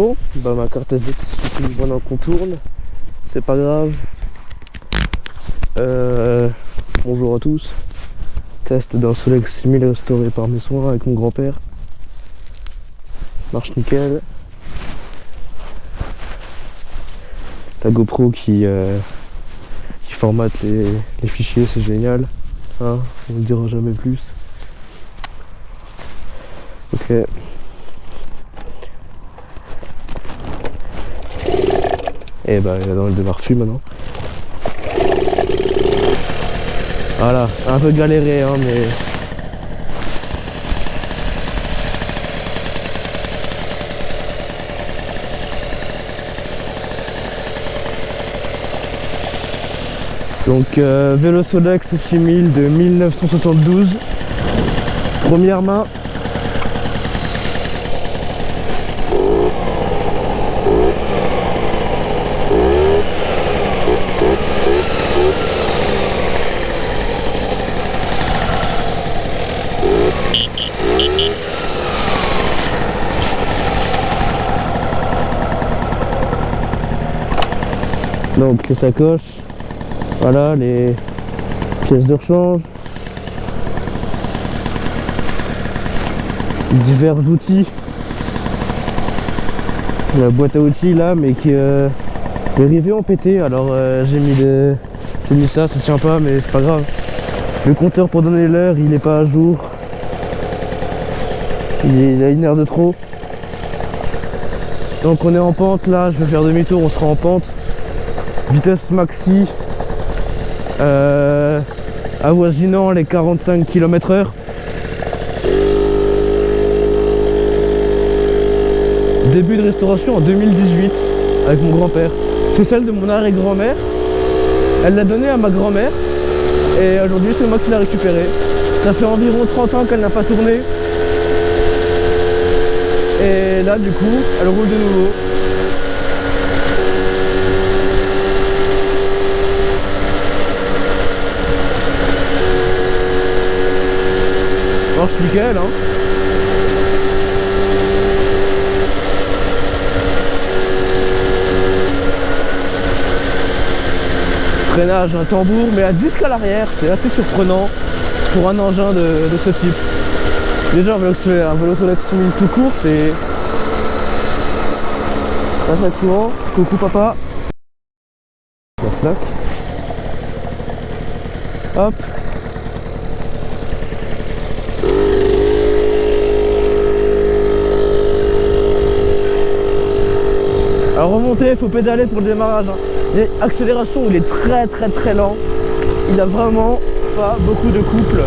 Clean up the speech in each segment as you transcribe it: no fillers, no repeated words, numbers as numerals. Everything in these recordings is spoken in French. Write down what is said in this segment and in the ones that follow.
Bon, bah ma carte SD qui se supprime pendant qu'on tourne, c'est pas grave. Bonjour à tous. Test d'un Solex 6000 restauré par mes soins avec mon grand-père. Marche nickel. La GoPro qui formate les fichiers, c'est génial. Hein, on ne le dira jamais plus. Ok. Et bah il est dans le démarre fût maintenant. Voilà, un peu galéré hein, mais... Donc vélo Solex 6000 de 1972. Première main. Donc les sacoches, voilà les pièces de rechange, divers outils, la boîte à outils là mais qui les rivets ont pété, alors j'ai mis ça tient pas mais c'est pas grave. Le compteur pour donner l'heure il est pas à jour, il a une heure de trop. Donc on est en pente là, je vais faire demi-tour, on sera en pente. Vitesse maxi avoisinant les 45 km/h. Début de restauration en 2018 avec mon grand-père. C'est celle de mon arrière-grand-mère. Elle l'a donnée à ma grand-mère et aujourd'hui c'est moi qui l'ai récupérée. Ça fait environ 30 ans qu'elle n'a pas tourné. Et là du coup elle roule de nouveau. Marche nickel hein. Freinage, un tambour mais à disque à l'arrière, c'est assez surprenant pour un engin de ce type. Déjà un vélo Solex tout court c'est assez courant. Coucou papa. La slack. Hop. À remonter, il faut pédaler pour le démarrage. L'accélération, il est très lent. Il a vraiment pas beaucoup de couple.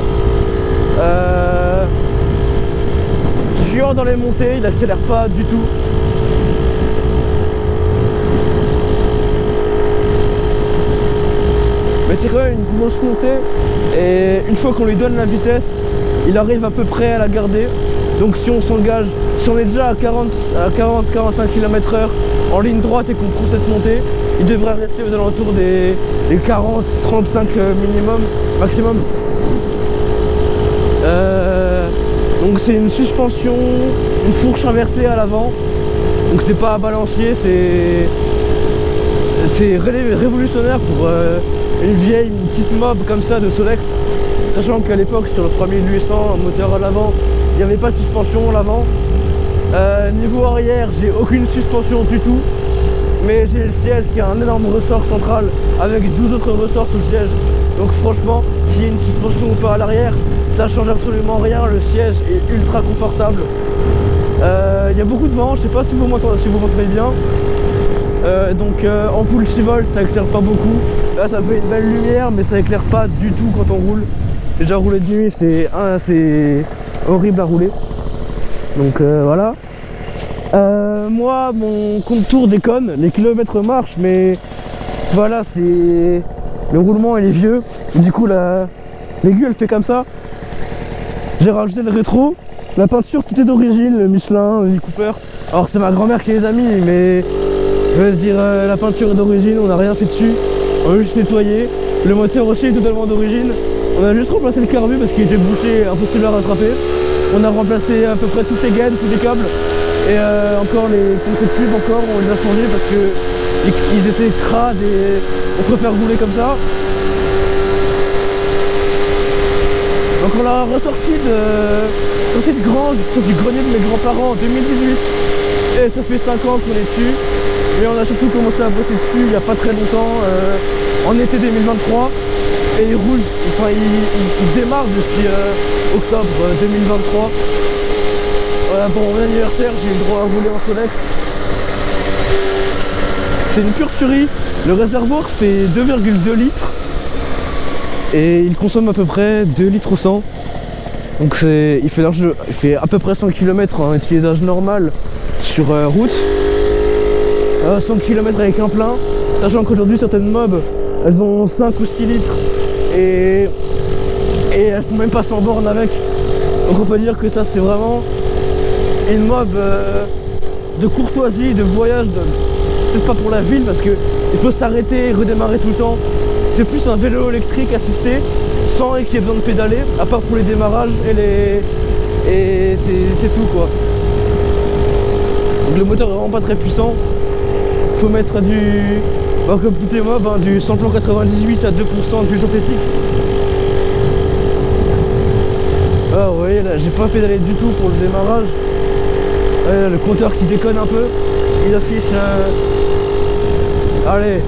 Chiant dans les montées, il accélère pas du tout. Mais c'est quand même une grosse montée. Et une fois qu'on lui donne la vitesse, il arrive à peu près à la garder. Donc si on s'engage, si on est déjà à 40-45 km/h en ligne droite et qu'on prend cette montée, il devrait rester aux alentours des 40-35 minimum, maximum. Donc c'est une suspension, une fourche inversée à l'avant. Donc c'est pas à balancier, c'est révolutionnaire pour une petite mob comme ça de Solex. Sachant qu'à l'époque sur le 3800 moteur à l'avant, il n'y avait pas de suspension à l'avant. Niveau arrière, j'ai aucune suspension du tout. Mais j'ai le siège qui a un énorme ressort central avec 12 autres ressorts sous le siège. Donc franchement, qu'il y ait une suspension ou pas à l'arrière, ça change absolument rien. Le siège est ultra confortable. Il y a beaucoup de vent, je sais pas si vous m'entendez bien. Donc ampoule 6 volts, ça éclaire pas beaucoup. Là ça fait une belle lumière mais ça éclaire pas du tout quand on roule. J'ai déjà roulé de nuit, c'est horrible à rouler. Donc voilà. Moi mon contour déconne, les kilomètres marchent mais voilà c'est... Le roulement il est vieux. Du coup l'aiguille elle fait comme ça. J'ai rajouté le rétro. La peinture tout est d'origine, le Michelin, le Cooper. Alors c'est ma grand-mère qui les a mis mais je veux dire la peinture est d'origine, on n'a rien fait dessus. On a juste nettoyé. Le moteur aussi est totalement d'origine. On a juste remplacé le carbu parce qu'il était bouché, impossible à rattraper. On a remplacé à peu près toutes les gaines, tous les câbles. Et encore les contre-tubes encore on les a changés parce que ils étaient crades et on préfère rouler comme ça. Donc on l'a ressorti de cette grange, du grenier de mes grands-parents en 2018. Et ça fait 5 ans qu'on est dessus. Mais on a surtout commencé à bosser dessus il n'y a pas très longtemps, en été 2023. Et il roule, enfin il démarre depuis octobre 2023. Voilà, pour mon anniversaire, j'ai eu le droit à rouler en Solex. C'est une pure tuerie. Le réservoir fait 2,2 litres. Et il consomme à peu près 2 litres au 100. Donc il fait à peu près 100 km en utilisation normal sur route. 100 km avec un plein. Sachant qu'aujourd'hui certaines mobs, elles ont 5 ou 6 litres. Et elles sont même pas sans borne avec. Donc on peut dire que ça c'est vraiment une mob de courtoisie, de voyage, peut-être pas pour la ville parce qu'il faut s'arrêter et redémarrer tout le temps. C'est plus un vélo électrique assisté, sans qu'il y ait besoin de pédaler, à part pour les démarrages et c'est tout quoi. Donc le moteur est vraiment pas très puissant. Il faut mettre comme toutes les mobs, hein, du samplon 98 à 2% d'huile synthétique. Ah vous voyez là, j'ai pas pédalé du tout pour le démarrage. Là, le compteur qui déconne un peu, il affiche allez,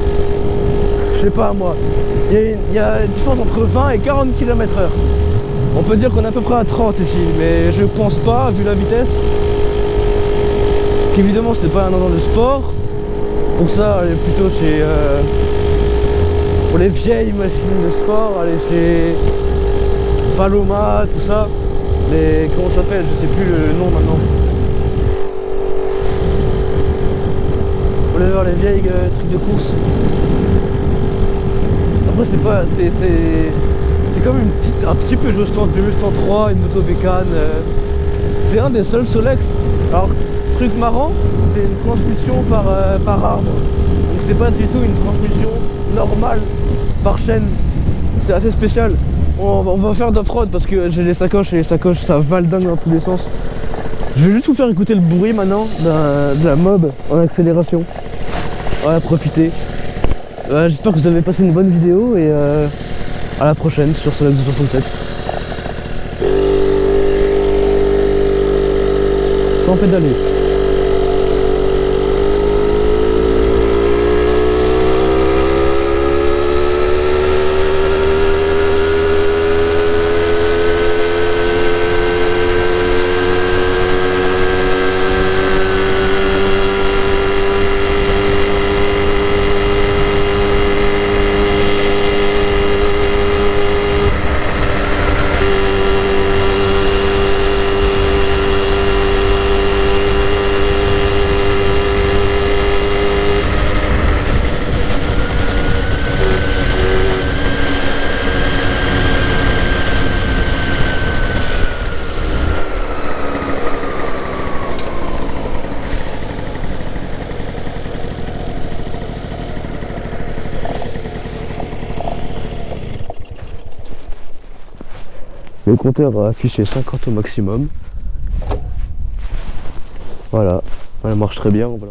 je sais pas moi, il y a une distance entre 20 et 40 km/h. On peut dire qu'on est à peu près à 30 ici, mais je pense pas vu la vitesse. Évidemment c'est pas un endroit de sport. Pour ça, elle est plutôt chez pour les vieilles machines de sport, aller chez Paloma, tout ça. Mais comment ça s'appelle? Je sais plus le nom maintenant. Pour aller voir les vieilles trucs de course. Après c'est pas. C'est comme un petit peu 203, une moto bécane. C'est un des seuls Solex. Alors truc marrant, c'est une transmission par arbre. Donc c'est pas du tout une transmission normale par chaîne. C'est assez spécial. On va faire d'off-road parce que j'ai les sacoches et les sacoches ça valdingue dans tous les sens. Je vais juste vous faire écouter le bruit maintenant de la mob en accélération. Voilà, profitez. J'espère que vous avez passé une bonne vidéo et à la prochaine sur Solex 267. Sans pédaler. Le compteur a affiché 50 au maximum. Voilà, elle marche très bien. Voilà.